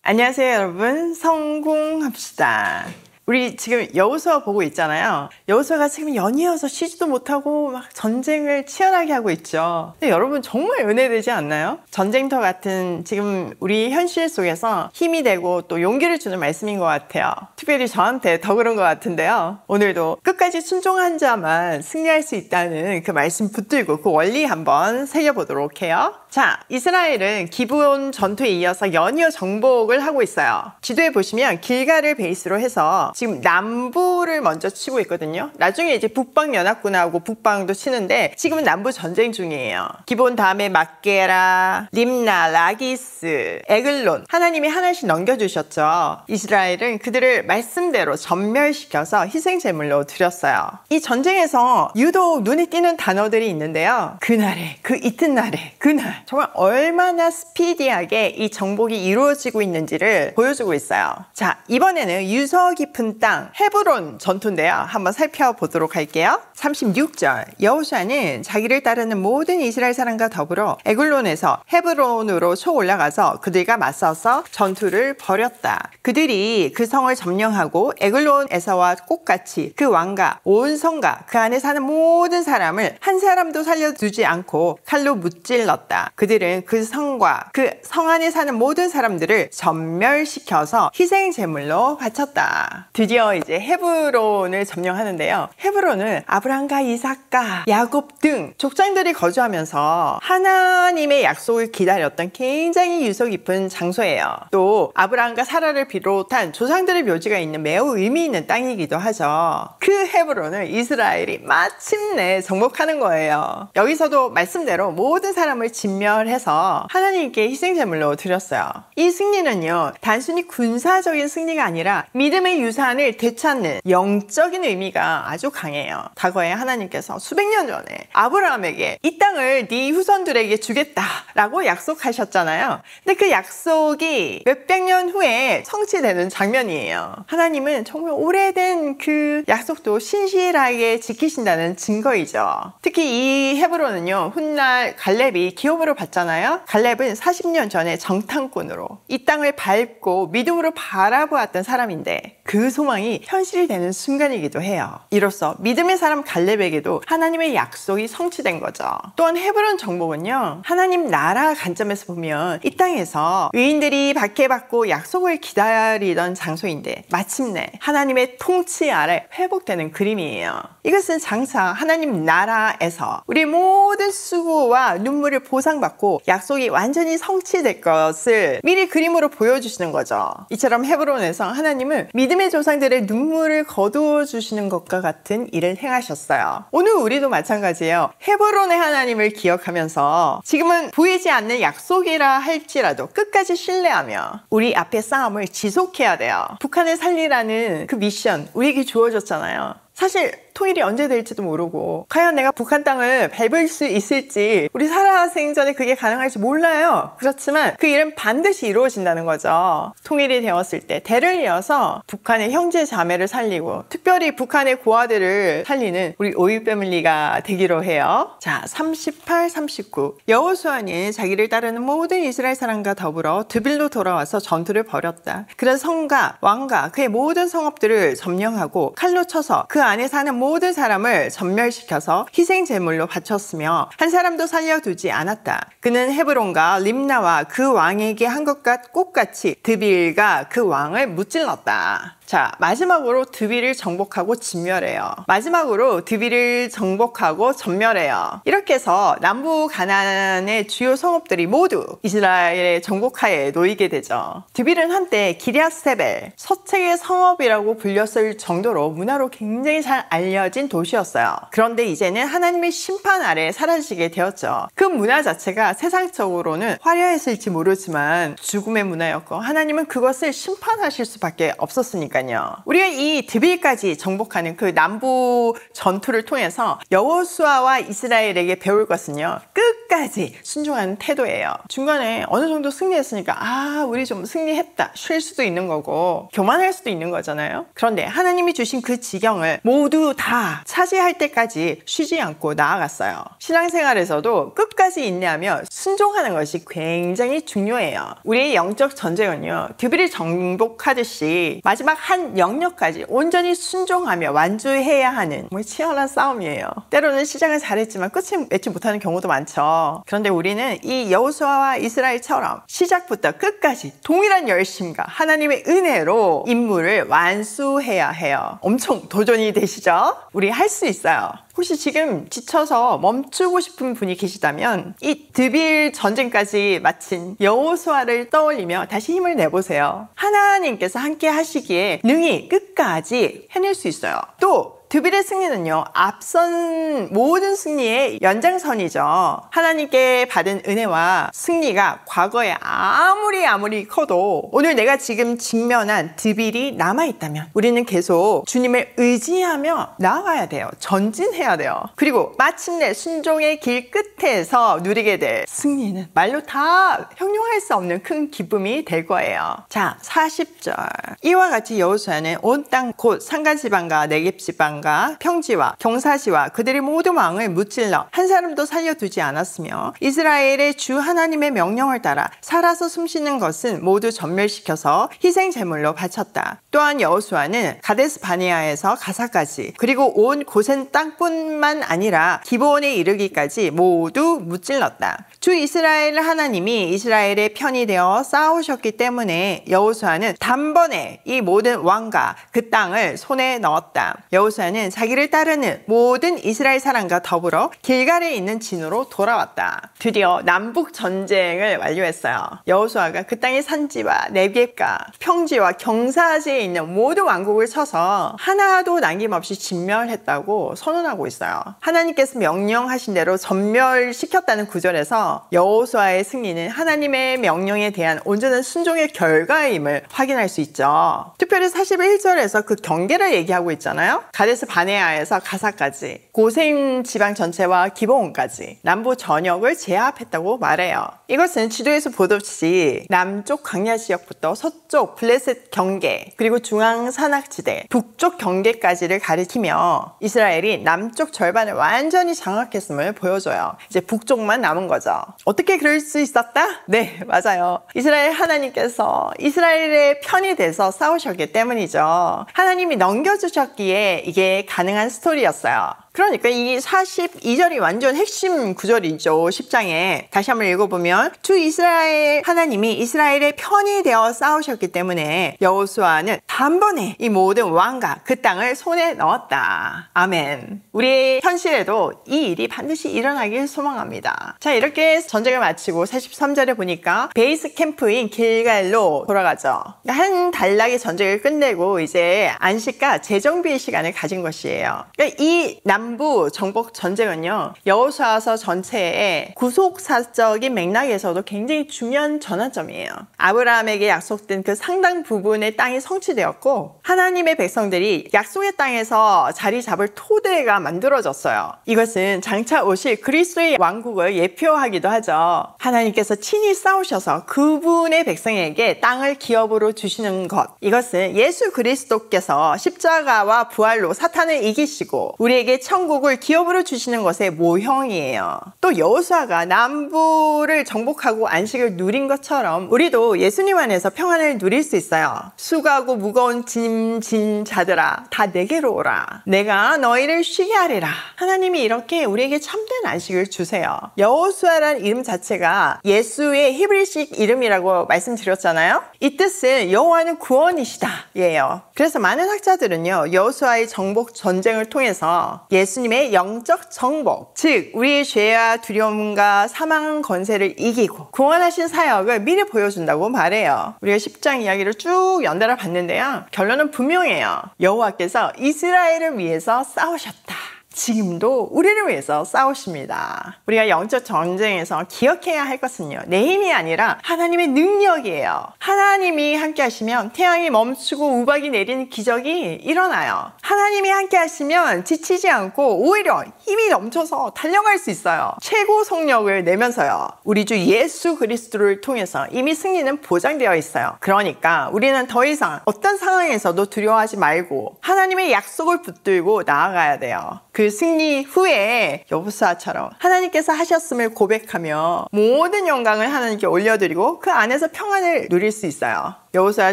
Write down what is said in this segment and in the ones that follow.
안녕하세요 여러분, 성공합시다. 우리 지금 여호수아 보고 있잖아요. 여호수아가 지금 연이어서 쉬지도 못하고 막 전쟁을 치열하게 하고 있죠. 근데 여러분 정말 은혜되지 않나요? 전쟁터 같은 지금 우리 현실 속에서 힘이 되고 또 용기를 주는 말씀인 것 같아요. 특별히 저한테 더 그런 것 같은데요. 오늘도 끝까지 순종한 자만 승리할 수 있다는 그 말씀 붙들고 그 원리 한번 새겨보도록 해요. 자, 이스라엘은 기브온 전투에 이어서 연이어 정복을 하고 있어요. 지도에 보시면 길갈을 베이스로 해서 지금 남부를 먼저 치고 있거든요. 나중에 이제 북방연합군하고 북방도 치는데 지금은 남부 전쟁 중이에요. 기브온 다음에 막게라, 림나, 라기스, 에글론, 하나님이 하나씩 넘겨주셨죠. 이스라엘은 그들을 말씀대로 전멸시켜서 희생제물로 드렸어요. 이 전쟁에서 유독 눈에 띄는 단어들이 있는데요. 그날에, 그 이튿날에, 그날 정말 얼마나 스피디하게 이 정복이 이루어지고 있는지를 보여주고 있어요. 자, 이번에는 유서 깊은 땅 헤브론 전투인데요. 한번 살펴보도록 할게요. 36절, 여호수아는 자기를 따르는 모든 이스라엘 사람과 더불어 에글론에서 헤브론으로 쳐 올라가서 그들과 맞서서 전투를 벌였다. 그들이 그 성을 점령하고 에글론에서와 똑같이 그 왕과 온 성과 그 안에 사는 모든 사람을 한 사람도 살려두지 않고 칼로 무찔렀다. 그들은 그 성과 그 성 안에 사는 모든 사람들을 전멸시켜서 희생제물로 바쳤다. 드디어 이제 헤브론을 점령하는데요. 헤브론은 아브라함과 이삭과 야곱 등 족장들이 거주하면서 하나님의 약속을 기다렸던 굉장히 유서 깊은 장소예요. 또 아브라함과 사라를 비롯한 조상들의 묘지가 있는 매우 의미 있는 땅이기도 하죠. 그 헤브론을 이스라엘이 마침내 정복하는 거예요. 여기서도 말씀대로 모든 사람을 진멸해서 하나님께 희생제물로 드렸어요. 이 승리는요, 단순히 군사적인 승리가 아니라 믿음의 유산을 되찾는 영적인 의미가 아주 강해요. 과거에 하나님께서 수백 년 전에 아브라함에게 이 땅을 네 후손들에게 주겠다라고 약속하셨잖아요. 근데 그 약속이 몇백 년 후에 성취되는 장면이에요. 하나님은 정말 오래된 그 약속도 신실하게 지키신다는 증거이죠. 특히 이 헤브론은요, 훗날 갈렙이 기업으로 받잖아요. 갈렙은 40년 전에 정탐꾼으로 이 땅을 밟고 믿음으로 바라보았던 사람인데 그 소망이 현실이 되는 순간이기도 해요. 이로써 믿음의 사람 갈렙에게도 하나님의 약속이 성취된 거죠. 또한 헤브론 정복은요, 하나님 나라 관점에서 보면 이 땅에서 의인들이 박해받고 약속을 기다리던 장소인데 마침내 하나님의 통치 아래 회복되는 그림이에요. 이것은 장차 하나님 나라에서 우리 모든 수고와 눈물을 보상받고 약속이 완전히 성취될 것을 미리 그림으로 보여주시는 거죠. 이처럼 헤브론에서 하나님은 믿음의 조상들의 눈물을 거두어 주시는 것과 같은 일을 행하셨어요. 오늘 우리도 마찬가지예요. 헤브론의 하나님을 기억하면서 지금은 보이지 않는 약속이라 할지라도 끝까지 신뢰하며 우리 앞의 싸움을 지속해야 돼요. 북한을 살리라는 그 미션 우리에게 주어졌잖아요. 사실 통일이 언제 될지도 모르고 과연 내가 북한 땅을 밟을 수 있을지 우리 살아생전에 그게 가능할지 몰라요. 그렇지만 그 일은 반드시 이루어진다는 거죠. 통일이 되었을 때 대를 이어서 북한의 형제 자매를 살리고 특별히 북한의 고아들을 살리는 우리 오일 패밀리가 되기로 해요. 자, 38, 39 여호수아는 자기를 따르는 모든 이스라엘 사람과 더불어 드빌로 돌아와서 전투를 벌였다. 그런 성과 왕과 그의 모든 성읍들을 점령하고 칼로 쳐서 그 안에 사는 모든 사람을 전멸시켜서 희생제물로 바쳤으며 한 사람도 살려두지 않았다. 그는 헤브론과 림나와 그 왕에게 한 것과 똑같이 드빌과 그 왕을 무찔렀다. 자, 마지막으로 드빌을 정복하고 진멸해요. 마지막으로 드빌을 정복하고 전멸해요. 이렇게 해서 남부 가나안의 주요 성읍들이 모두 이스라엘의 정복하에 놓이게 되죠. 드빌은 한때 기럇세벨, 서책의 성읍이라고 불렸을 정도로 문화로 굉장히 잘 알려진 도시였어요. 그런데 이제는 하나님의 심판 아래 사라지게 되었죠. 그 문화 자체가 세상적으로는 화려했을지 모르지만 죽음의 문화였고 하나님은 그것을 심판하실 수밖에 없었으니까 그러니까요. 우리가 이 드빌까지 정복하는 그 남부 전투를 통해서 여호수아와 이스라엘에게 배울 것은요, 끝까지 순종하는 태도예요. 중간에 어느 정도 승리했으니까 우리 좀 승리했다 쉴 수도 있는 거고 교만할 수도 있는 거잖아요. 그런데 하나님이 주신 그 지경을 모두 다 차지할 때까지 쉬지 않고 나아갔어요. 신앙생활에서도 끝까지 인내하며 순종하는 것이 굉장히 중요해요. 우리의 영적 전쟁은요, 드빌을 정복하듯이 마지막 한 영역까지 온전히 순종하며 완주해야 하는 치열한 싸움이에요. 때로는 시작은 잘했지만 끝을 맺지 못하는 경우도 많죠. 그런데 우리는 이 여호수아와 이스라엘처럼 시작부터 끝까지 동일한 열심과 하나님의 은혜로 임무를 완수해야 해요. 엄청 도전이 되시죠? 우리 할 수 있어요. 혹시 지금 지쳐서 멈추고 싶은 분이 계시다면 이 드빌 전쟁까지 마친 여호수아를 떠올리며 다시 힘을 내보세요. 하나님께서 함께 하시기에 능히 끝까지 해낼 수 있어요. 또 드빌의 승리는요, 앞선 모든 승리의 연장선이죠. 하나님께 받은 은혜와 승리가 과거에 아무리 커도 오늘 내가 지금 직면한 드빌이 남아있다면 우리는 계속 주님을 의지하며 나아가야 돼요. 전진해야 돼요. 그리고 마침내 순종의 길 끝에서 누리게 될 승리는 말로 다 형용할 수 없는 큰 기쁨이 될 거예요. 자, 40절. 이와 같이 여호수아는 온 땅 곧 산간지방과 네겝지방과 평지와 경사지와 그들의 모든 왕을 무찔러 한 사람도 살려두지 않았으며 이스라엘의 주 하나님의 명령을 따라 살아서 숨쉬는 것은 모두 전멸시켜서 희생 제물로 바쳤다. 또한 여호수아는 가데스 바네아에서 가사까지 그리고 온 고센 땅뿐만 아니라 기브온에 이르기까지 모두 무찔렀다. 주 이스라엘 하나님이 이스라엘의 편이 되어 싸우셨기 때문에 여호수아는 단번에 이 모든 왕과 그 땅을 손에 넣었다. 여호수아는 자기를 따르는 모든 이스라엘 사람과 더불어 길갈에 있는 진으로 돌아왔다. 드디어 남북 전쟁을 완료했어요. 여호수아가 그 땅의 산지와 네겝과 평지와 경사지에 있는 모든 왕국을 쳐서 하나도 남김없이 진멸했다고 선언하고 있어요. 하나님께서 명령하신 대로 전멸시켰다는 구절에서 여호수아의 승리는 하나님의 명령에 대한 온전한 순종의 결과임을 확인할 수 있죠. 특별히 41절에서 그 경계를 얘기하고 있잖아요. 가데스 바네아에서 가사까지 고센 지방 전체와 기브온까지 남부 전역을 제압했다고 말해요. 이것은 지도에서 보듯이 남쪽 광야 지역부터 서쪽 블레셋 경계 그리고 중앙 산악지대 북쪽 경계까지를 가리키며 이스라엘이 남쪽 절반을 완전히 장악했음을 보여줘요. 이제 북쪽만 남은 거죠. 어떻게 그럴 수 있었다? 네, 맞아요. 이스라엘 하나님께서 이스라엘의 편이 돼서 싸우셨기 때문이죠. 하나님이 넘겨주셨기에 이게 가능한 스토리였어요. 그러니까 이 42절이 완전 핵심 구절이죠. 10장에 다시 한번 읽어보면 주 이스라엘 하나님이 이스라엘의 편이 되어 싸우셨기 때문에 여호수아는 단번에 이 모든 왕과 그 땅을 손에 넣었다. 아멘. 우리의 현실에도 이 일이 반드시 일어나길 소망합니다. 자, 이렇게 전쟁을 마치고 43절에 보니까 베이스 캠프인 길갈로 돌아가죠. 한 단락의 전쟁을 끝내고 이제 안식과 재정비의 시간을 가진 것이에요. 그러니까 이 남부 정복 전쟁은요, 여호수아서 전체의 구속사적인 맥락에서도 굉장히 중요한 전환점이에요. 아브라함에게 약속된 그 상당 부분의 땅이 성취되었고 하나님의 백성들이 약속의 땅에서 자리 잡을 토대가 만들어졌어요. 이것은 장차 오실 그리스도의 왕국을 예표하기도 하죠. 하나님께서 친히 싸우셔서 그분의 백성에게 땅을 기업으로 주시는 것, 이것은 예수 그리스도께서 십자가와 부활로 사탄을 이기시고 우리에게 천국을 기업으로 주시는 것의 모형이에요. 또 여호수아가 남부를 정복하고 안식을 누린 것처럼 우리도 예수님 안에서 평안을 누릴 수 있어요. 수고하고 무거운 짐진 자들아 다 내게로 오라. 내가 너희를 쉬게 하리라. 하나님이 이렇게 우리에게 참된 안식을 주세요. 여호수아라는 이름 자체가 예수의 히브리식 이름이라고 말씀드렸잖아요. 이 뜻은 여호와는 구원이시다 예요. 그래서 많은 학자들은요, 여호수아의 정복 전쟁을 통해서 예수님의 영적 정복, 즉 우리의 죄와 두려움과 사망 권세를 이기고 구원하신 사역을 미리 보여준다고 말해요. 우리가 10장 이야기를 쭉 연달아 봤는데요, 결론은 분명해요. 여호와께서 이스라엘을 위해서 싸우셨다. 지금도 우리를 위해서 싸우십니다. 우리가 영적 전쟁에서 기억해야 할 것은요, 내 힘이 아니라 하나님의 능력이에요. 하나님이 함께 하시면 태양이 멈추고 우박이 내리는 기적이 일어나요. 하나님이 함께 하시면 지치지 않고 오히려 힘이 넘쳐서 달려갈 수 있어요. 최고 속력을 내면서요, 우리 주 예수 그리스도를 통해서 이미 승리는 보장되어 있어요. 그러니까 우리는 더 이상 어떤 상황에서도 두려워하지 말고 하나님의 약속을 붙들고 나아가야 돼요. 그 승리 후에 여호수아처럼 하나님께서 하셨음을 고백하며 모든 영광을 하나님께 올려드리고 그 안에서 평안을 누릴 수 있어요. 여호수아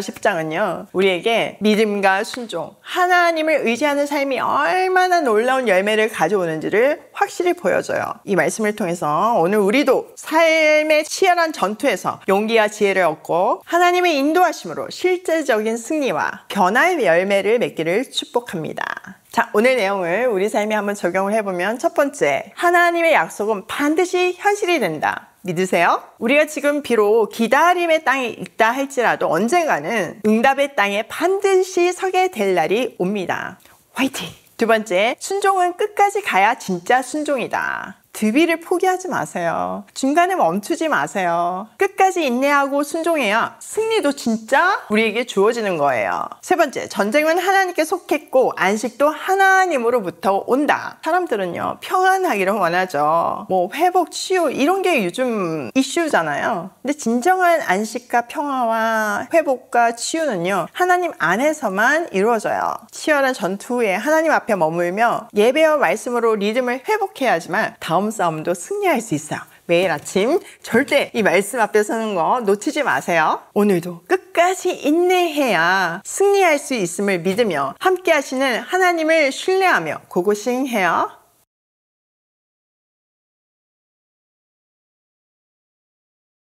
10장은요, 우리에게 믿음과 순종, 하나님을 의지하는 삶이 얼마나 놀라운 열매를 가져오는지를 확실히 보여줘요. 이 말씀을 통해서 오늘 우리도 삶의 치열한 전투에서 용기와 지혜를 얻고 하나님의 인도하심으로 실제적인 승리와 변화의 열매를 맺기를 축복합니다. 자, 오늘 내용을 우리 삶에 한번 적용을 해보면, 첫 번째, 하나님의 약속은 반드시 현실이 된다. 믿으세요? 우리가 지금 비록 기다림의 땅에 있다 할지라도 언젠가는 응답의 땅에 반드시 서게 될 날이 옵니다. 화이팅! 두 번째, 순종은 끝까지 가야 진짜 순종이다. 드비를 포기하지 마세요. 중간에 멈추지 마세요. 끝까지 인내하고 순종해야 승리도 진짜 우리에게 주어지는 거예요. 세 번째, 전쟁은 하나님께 속했고 안식도 하나님으로부터 온다. 사람들은요, 평안하기를 원하죠. 뭐 회복, 치유 이런 게 요즘 이슈잖아요. 근데 진정한 안식과 평화와 회복과 치유는요, 하나님 안에서만 이루어져요. 치열한 전투 후에 하나님 앞에 머물며 예배와 말씀으로 리듬을 회복해야지만 다음 싸움도 승리할 수 있어요. 매일 아침 절대 이 말씀 앞에 서는 거 놓치지 마세요. 오늘도 끝까지 인내해야 승리할 수 있음을 믿으며 함께 하시는 하나님을 신뢰하며 고고싱해요.